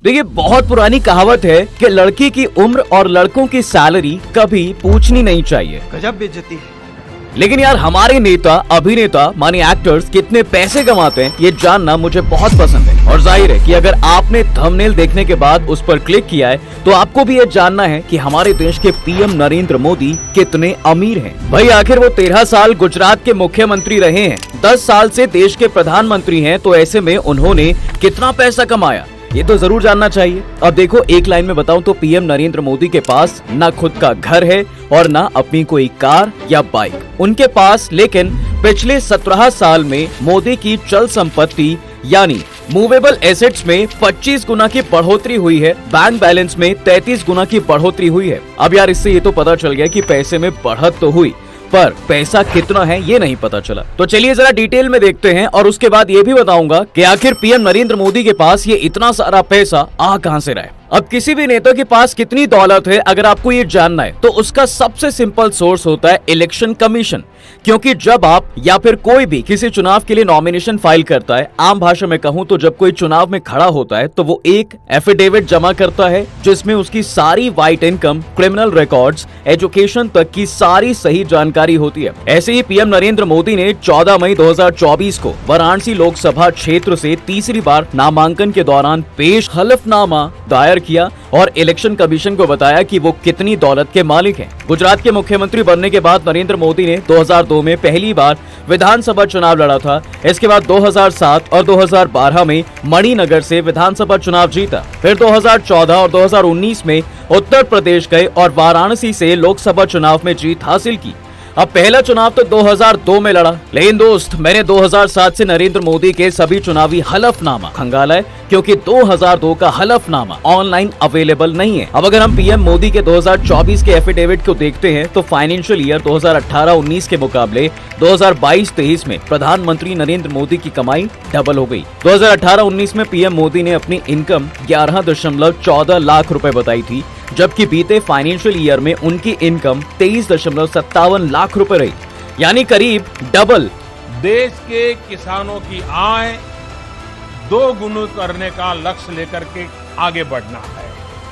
देखिए, बहुत पुरानी कहावत है कि लड़की की उम्र और लड़कों की सैलरी कभी पूछनी नहीं चाहिए। गजब बेइज्जती है। लेकिन यार, हमारे नेता अभिनेता माने एक्टर्स कितने पैसे कमाते हैं ये जानना मुझे बहुत पसंद है। और जाहिर है कि अगर आपने थंबनेल देखने के बाद उस पर क्लिक किया है तो आपको भी ये जानना है कि हमारे देश के पीएम नरेंद्र मोदी कितने अमीर हैं। भाई, आखिर वो 13 साल गुजरात के मुख्यमंत्री रहे हैं, 10 साल से देश के प्रधानमंत्री हैं, तो ऐसे में उन्होंने कितना पैसा कमाया ये तो जरूर जानना चाहिए। अब देखो, एक लाइन में बताऊं तो पीएम नरेंद्र मोदी के पास ना खुद का घर है और ना अपनी कोई कार या बाइक उनके पास, लेकिन पिछले 17 साल में मोदी की चल संपत्ति यानी मूवेबल एसेट्स में 25 गुना की बढ़ोतरी हुई है, बैंक बैलेंस में 33 गुना की बढ़ोतरी हुई है। अब यार, इससे ये तो पता चल गया कि पैसे में बढ़त तो हुई, पर पैसा कितना है ये नहीं पता चला। तो चलिए जरा डिटेल में देखते हैं और उसके बाद ये भी बताऊंगा कि आखिर पीएम नरेंद्र मोदी के पास ये इतना सारा पैसा आ कहां से रहा है। अब किसी भी नेता के पास कितनी दौलत है अगर आपको ये जानना है तो उसका सबसे सिंपल सोर्स होता है इलेक्शन कमीशन। क्योंकि जब आप या फिर कोई भी किसी चुनाव के लिए नॉमिनेशन फाइल करता है, आम भाषा में कहूं तो जब कोई चुनाव में खड़ा होता है तो वो एक एफिडेविट जमा करता है जिसमें उसकी सारी white income, criminal records, education तक की सारी सही जानकारी होती है। ऐसे ही पीएम नरेंद्र मोदी ने 14 मई 2024 को वाराणसी लोकसभा क्षेत्र से तीसरी बार नामांकन के दौरान पेश हलफनामा दायर किया और इलेक्शन कमीशन को बताया कि वो कितनी दौलत के मालिक हैं। गुजरात के मुख्यमंत्री बनने के बाद नरेंद्र मोदी ने 2002 में पहली बार विधानसभा चुनाव लड़ा था। इसके बाद 2007 और 2012 में मणिनगर से विधानसभा चुनाव जीता। फिर 2014 और 2019 में उत्तर प्रदेश गए और वाराणसी से लोकसभा चुनाव में जीत हासिल की। अब पहला चुनाव तो 2002 में लड़ा, लेकिन दोस्त मैंने 2007 से नरेंद्र मोदी के सभी चुनावी हलफनामा खंगाला है क्योंकि 2002 का हलफनामा ऑनलाइन अवेलेबल नहीं है। अब अगर हम पीएम मोदी के 2024 के एफिडेविट को देखते हैं तो फाइनेंशियल ईयर 2018-19 के मुकाबले 2022-23 में प्रधानमंत्री नरेंद्र मोदी की कमाई डबल हो गई। 2018-19 में पीएम मोदी ने अपनी इनकम 11.14 लाख रुपए बताई थी, जबकि बीते फाइनेंशियल ईयर में उनकी इनकम 23.57 लाख रुपए रही, यानी करीब डबल। देश के किसानों की आय 2 गुना करने का लक्ष्य लेकर के आगे बढ़ना है।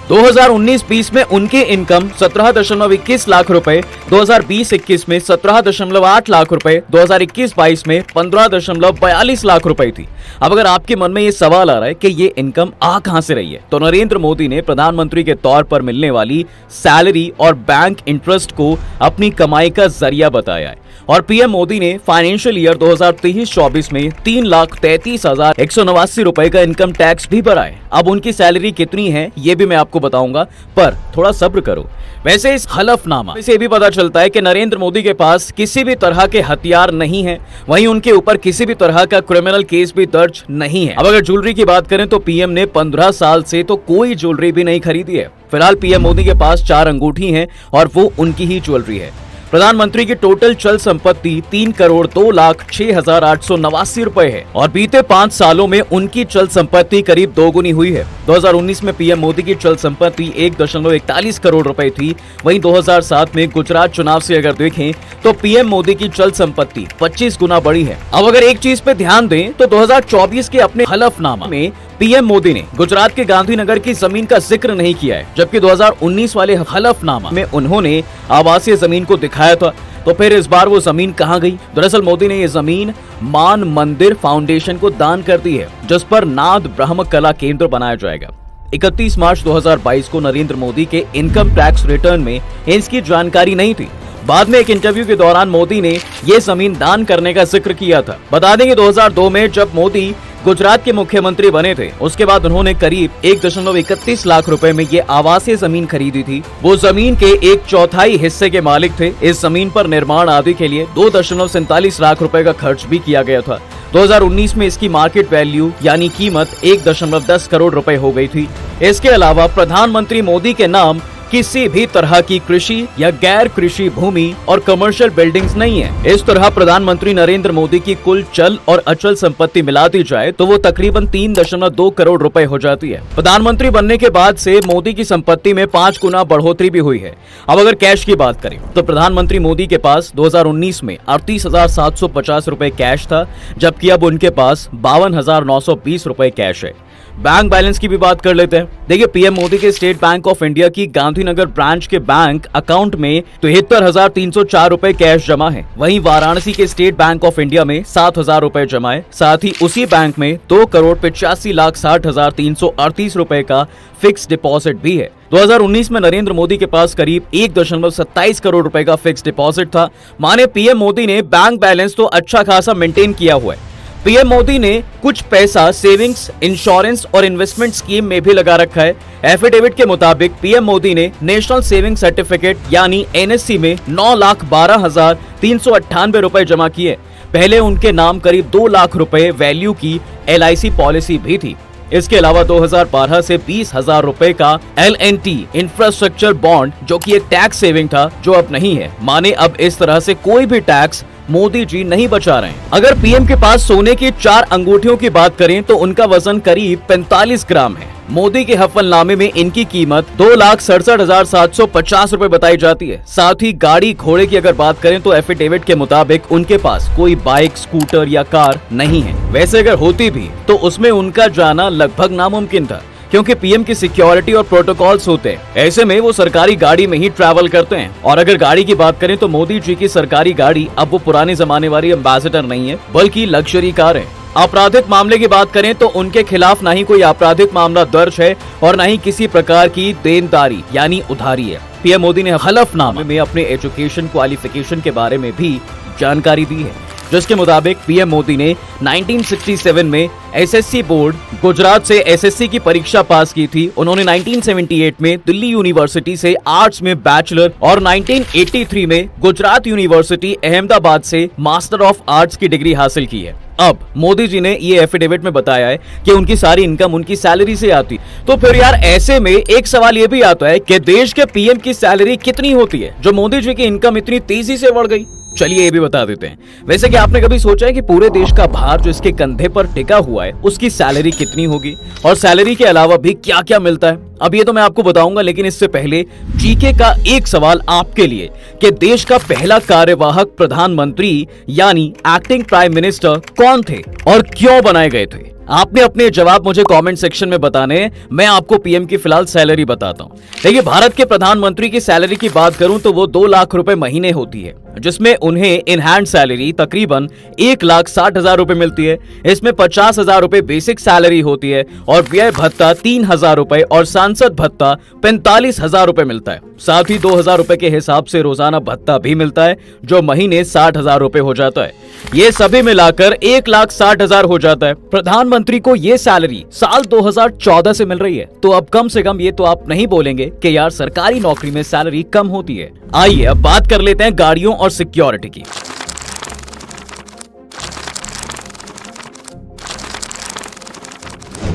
2019-20 में उनकी इनकम 17.21 लाख रुपए, 2020-21 में 17.8 लाख रुपए, 2021-22 में 15.42 लाख रुपए थी। अब अगर आपके मन में ये सवाल आ रहा है कि ये इनकम आ कहां से रही है, तो नरेंद्र मोदी ने प्रधानमंत्री के तौर पर मिलने वाली सैलरी और बैंक इंटरेस्ट को अपनी कमाई का जरिया बताया है। और पीएम मोदी ने फाइनेंशियल ईयर 2023-24 में 3,33,189 रुपए का इनकम टैक्स भी भरा है। अब उनकी सैलरी कितनी है ये भी मैं आपको बताऊंगा, पर थोड़ा सब्र करो। वैसे इस हलफनामा से भी पता चलता है कि नरेंद्र मोदी के पास किसी भी तरह के हथियार नहीं है, वहीं उनके ऊपर किसी भी तरह का क्रिमिनल केस भी दर्ज नहीं है। अब अगर ज्वेलरी की बात करें तो पीएम ने 15 साल से तो कोई ज्वेलरी भी नहीं खरीदी है। फिलहाल पीएम मोदी के पास 4 अंगूठी हैं और वो उनकी ही ज्वेलरी है। प्रधानमंत्री की टोटल चल संपत्ति 3,02,06,889 रुपए है और बीते 5 सालों में उनकी चल संपत्ति करीब 2 गुनी हुई है। 2019 में पीएम मोदी की चल संपत्ति 1.41 करोड़ रुपए थी। वहीं 2007 में गुजरात चुनाव से अगर देखें तो पीएम मोदी की चल संपत्ति 25 गुना बढ़ी है। अब अगर एक चीज पे ध्यान दें तो 2024 के अपने हलफनामा में पीएम मोदी ने गुजरात के गांधीनगर की जमीन का जिक्र नहीं किया है, जबकि 2019 वाले हलफनामा में उन्होंने आवासीय जमीन को दिखाया था। तो फिर इस बार वो जमीन कहां गई? दरअसल मोदी ने ये जमीन मान मंदिर फाउंडेशन को दान कर दी है, जिस पर नाद ब्रह्म कला केंद्र बनाया जाएगा। 31 मार्च 2022 को नरेंद्र मोदी के इनकम टैक्स रिटर्न में इसकी जानकारी नहीं थी। बाद में एक इंटरव्यू के दौरान मोदी ने ये जमीन दान करने का जिक्र किया था। बता दें कि 2002 में जब मोदी गुजरात के मुख्यमंत्री बने थे, उसके बाद उन्होंने करीब 1.31 लाख रुपए में ये आवासीय जमीन खरीदी थी। वो जमीन के 1/4 हिस्से के मालिक थे। इस जमीन पर निर्माण आदि के लिए 2.47 लाख रुपए का खर्च भी किया गया था। 2019 में इसकी मार्केट वैल्यू यानी कीमत 1.10 करोड़ रुपए हो गई थी। इसके अलावा प्रधानमंत्री मोदी के नाम किसी भी तरह की कृषि या गैर कृषि भूमि और कमर्शियल बिल्डिंग्स नहीं है। इस तरह प्रधानमंत्री नरेंद्र मोदी की कुल चल और अचल संपत्ति मिला दी जाए तो वो तकरीबन 3.2 करोड़ रुपए हो जाती है। प्रधानमंत्री बनने के बाद से मोदी की संपत्ति में 5 गुना बढ़ोतरी भी हुई है। अब अगर कैश की बात करें तो प्रधानमंत्री मोदी के पास 2019 में 38,750 रुपए कैश था, जबकि अब उनके पास 52,920 रुपए कैश है। बैंक बैलेंस की भी बात कर लेते हैं। देखिए, पीएम मोदी के स्टेट बैंक ऑफ इंडिया की गांधीनगर ब्रांच के बैंक अकाउंट में 73,304 रुपए कैश जमा है। वहीं वाराणसी के स्टेट बैंक ऑफ इंडिया में 7,000 रुपए जमा है। साथ ही उसी बैंक में 2,85,60,338 रुपए का फिक्स डिपॉजिट भी है। 2019 में नरेंद्र मोदी के पास करीब 1.27 करोड़ रुपए का फिक्स डिपॉजिट था। माने पीएम मोदी ने बैंक बैलेंस तो अच्छा खासा मेंटेन किया हुआ है। पीएम मोदी ने कुछ पैसा सेविंग्स, इंश्योरेंस और इन्वेस्टमेंट स्कीम में भी लगा रखा है। एफिडेविट के मुताबिक पीएम मोदी ने नेशनल सेविंग सर्टिफिकेट यानी एनएससी में 9,12,398 रुपए जमा किए। पहले उनके नाम करीब 2 लाख रुपए वैल्यू की LIC पॉलिसी भी थी। इसके अलावा 2012 से 20,000 रुपए का LNT इंफ्रास्ट्रक्चर बॉन्ड, जो कि एक टैक्स सेविंग था, जो अब नहीं है। माने अब इस तरह से कोई भी टैक्स मोदी जी नहीं बचा रहे हैं। अगर पीएम के पास सोने की 4 अंगूठियों की बात करें तो उनका वजन करीब 45 ग्राम है। मोदी के हफलनामे में इनकी कीमत 2,67,750 रुपए बताई जाती है। साथ ही गाड़ी घोड़े की अगर बात करें तो एफिडेविट के मुताबिक उनके पास कोई बाइक, स्कूटर या कार नहीं है। वैसे अगर होती भी तो उसमें उनका जाना लगभग नामुमकिन था, क्योंकि पीएम की सिक्योरिटी और प्रोटोकॉल्स होते हैं। ऐसे में वो सरकारी गाड़ी में ही ट्रैवल करते हैं। और अगर गाड़ी की बात करें तो मोदी जी की सरकारी गाड़ी अब वो पुराने जमाने वाली एम्बेसडर नहीं है, बल्कि लग्जरी कार है। आपराधिक मामले की बात करें तो उनके खिलाफ ना ही कोई आपराधिक मामला दर्ज है और ना ही किसी प्रकार की देनदारी यानी उधारी है। पीएम मोदी ने हलफनामे में अपने एजुकेशन क्वालिफिकेशन के बारे में भी जानकारी दी है, जिसके मुताबिक पीएम मोदी ने 1967 में SSC बोर्ड गुजरात से SSC की परीक्षा पास की थी। उन्होंने 1978 में दिल्ली यूनिवर्सिटी से आर्ट्स में बैचलर और 1983 में गुजरात यूनिवर्सिटी अहमदाबाद से मास्टर ऑफ आर्ट्स की डिग्री हासिल की है। अब मोदी जी ने ये एफिडेविट में बताया है कि उनकी सारी इनकम उनकी सैलरी से आती। तो फिर यार ऐसे में एक सवाल ये भी आता है कि देश के पीएम की सैलरी कितनी होती है जो मोदी जी की इनकम इतनी तेजी से बढ़ गई? चलिए ये भी बता देते हैं। वैसे कि आपने कभी सोचा है कि पूरे देश का भार जो इसके कंधे पर टिका हुआ है उसकी सैलरी कितनी होगी और सैलरी के अलावा भी क्या क्या मिलता है? अब ये तो मैं आपको बताऊंगा, लेकिन इससे पहले जीके का एक सवाल आपके लिए कि देश का पहला कार्यवाहक प्रधानमंत्री यानी एक्टिंग प्राइम मिनिस्टर कौन थे और क्यों बनाए गए थे? आपने अपने जवाब मुझे कमेंट सेक्शन में बताने हैं। मैं आपको पीएम की फिलहाल सैलरी बताता हूं। देखिए, भारत के प्रधानमंत्री की सैलरी की बात करूं तो वो 2 लाख रुपए महीने होती है, जिसमें उन्हें इन हैंड सैलरी तकरीबन 1,60,000 रुपए मिलती है। इसमें 50,000 रुपए बेसिक सैलरी होती है और व्यय भत्ता 3,000 रुपए और सांसद भत्ता 45,000 रुपए मिलता है। साथ ही 2,000 रुपए के हिसाब से रोजाना भत्ता भी मिलता है, जो महीने 60,000 रुपए हो जाता है। ये सभी मिलाकर 1,60,000 हो जाता है। प्रधानमंत्री को ये सैलरी साल 2014 से मिल रही है, तो अब कम से कम ये तो आप नहीं बोलेंगे कि यार सरकारी नौकरी में सैलरी कम होती है। आइए अब बात कर लेते हैं गाड़ियों और सिक्योरिटी की।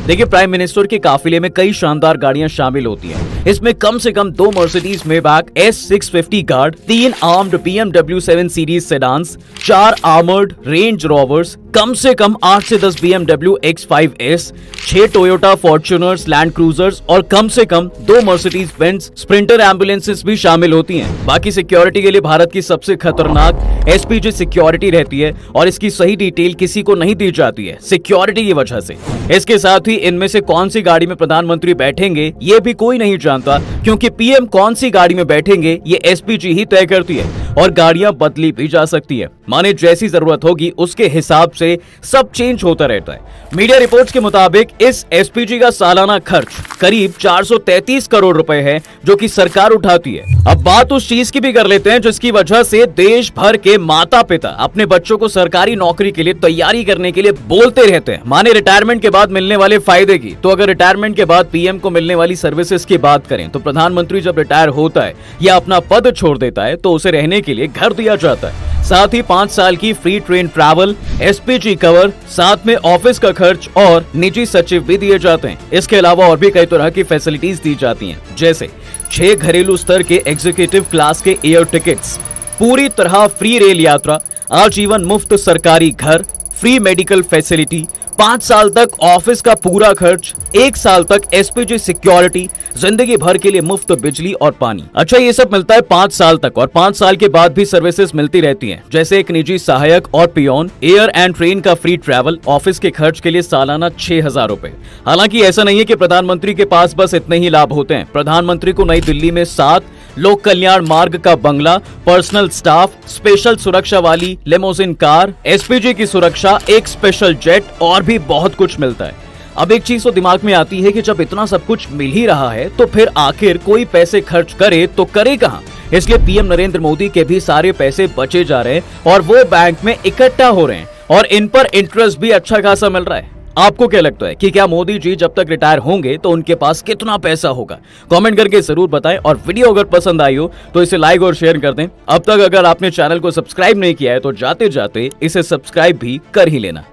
देखिए, प्राइम मिनिस्टर के काफिले में कई शानदार गाड़ियां शामिल होती हैं। इसमें कम से कम 2 Mercedes Maybach S650 guard, 3 armed BMW 7 series sedans, 4 armoured Range Rovers, कम से कम 8 से 10 BMW X5S, 6 Toyota Fortuners Land Cruisers और कम से कम 2 मर्सिडीज बेंज स्प्रिंटर एम्बुलेंसेस भी शामिल होती हैं। बाकी सिक्योरिटी के लिए भारत की सबसे खतरनाक SPG सिक्योरिटी रहती है और इसकी सही डिटेल किसी को नहीं दी जाती है सिक्योरिटी की वजह से। इसके साथ ही इनमें से कौन सी गाड़ी में प्रधानमंत्री बैठेंगे ये भी कोई नहीं जानता, क्योंकि पीएम कौन सी गाड़ी में बैठेंगे ये SPG ही तय करती है और गाड़ियां बदली भी जा सकती है। माने जैसी जरूरत होगी उसके हिसाब से सब चेंज होता रहता है। मीडिया रिपोर्ट्स के मुताबिक इस SPG का सालाना खर्च करीब 433 करोड़ रुपए है, जो कि सरकार उठाती है। अब बात उस चीज की भी कर लेते हैं जिसकी वजह से देश भर के माता पिता अपने बच्चों को सरकारी नौकरी के लिए तैयारी करने के लिए बोलते रहते हैं। माने रिटायरमेंट के बाद मिलने वाले फायदे की, तो अगर रिटायरमेंट के बाद पीएम को मिलने वाली सर्विसेज की बात करें तो प्रधानमंत्री जब रिटायर होता है या अपना पद छोड़ देता है तो उसे रहने के लिए घर दिया जाता है। साथ ही 5 साल की free train travel, SPG cover, साथ में ऑफिस का खर्च और निजी सचिव भी दिए जाते हैं। इसके अलावा और भी कई तरह की फैसिलिटीज दी जाती हैं, जैसे 6 घरेलू स्तर के एग्जीक्यूटिव क्लास के एयर टिकट्स, पूरी तरह फ्री रेल यात्रा, आजीवन मुफ्त सरकारी घर, फ्री मेडिकल फैसिलिटी, 5 साल तक ऑफिस का पूरा खर्च, 1 साल तक एसपीजी सिक्योरिटी, जिंदगी भर के लिए मुफ्त बिजली और पानी। अच्छा, ये सब मिलता है 5 साल तक और 5 साल के बाद भी सर्विसेज मिलती रहती हैं, जैसे एक निजी सहायक और पियोन, एयर एंड ट्रेन का फ्री ट्रैवल, ऑफिस के खर्च के लिए सालाना 6,000 रुपए। हालांकि ऐसा नहीं है कि प्रधानमंत्री के पास बस इतने ही लाभ होते हैं। प्रधानमंत्री को नई दिल्ली में 7 लोक कल्याण मार्ग का बंगला, पर्सनल स्टाफ, स्पेशल सुरक्षा वाली लिमोजिन कार, एसपीजी की सुरक्षा, एक स्पेशल जेट और भी बहुत कुछ मिलता है। अब एक चीज तो दिमाग में आती है कि जब इतना सब कुछ मिल ही रहा है तो फिर आखिर कोई पैसे खर्च करे तो करे कहां? इसलिए पीएम नरेंद्र मोदी के भी सारे पैसे बचे जा रहे हैं और वो बैंक में इकट्ठा हो रहे हैं और इन पर इंटरेस्ट भी अच्छा खासा मिल रहा है। आपको क्या लगता है कि क्या मोदी जी जब तक रिटायर होंगे तो उनके पास कितना पैसा होगा? कमेंट करके जरूर बताएं और वीडियो अगर पसंद आई हो तो इसे लाइक और शेयर कर दें। अब तक अगर आपने चैनल को सब्सक्राइब नहीं किया है तो जाते जाते इसे सब्सक्राइब भी कर ही लेना।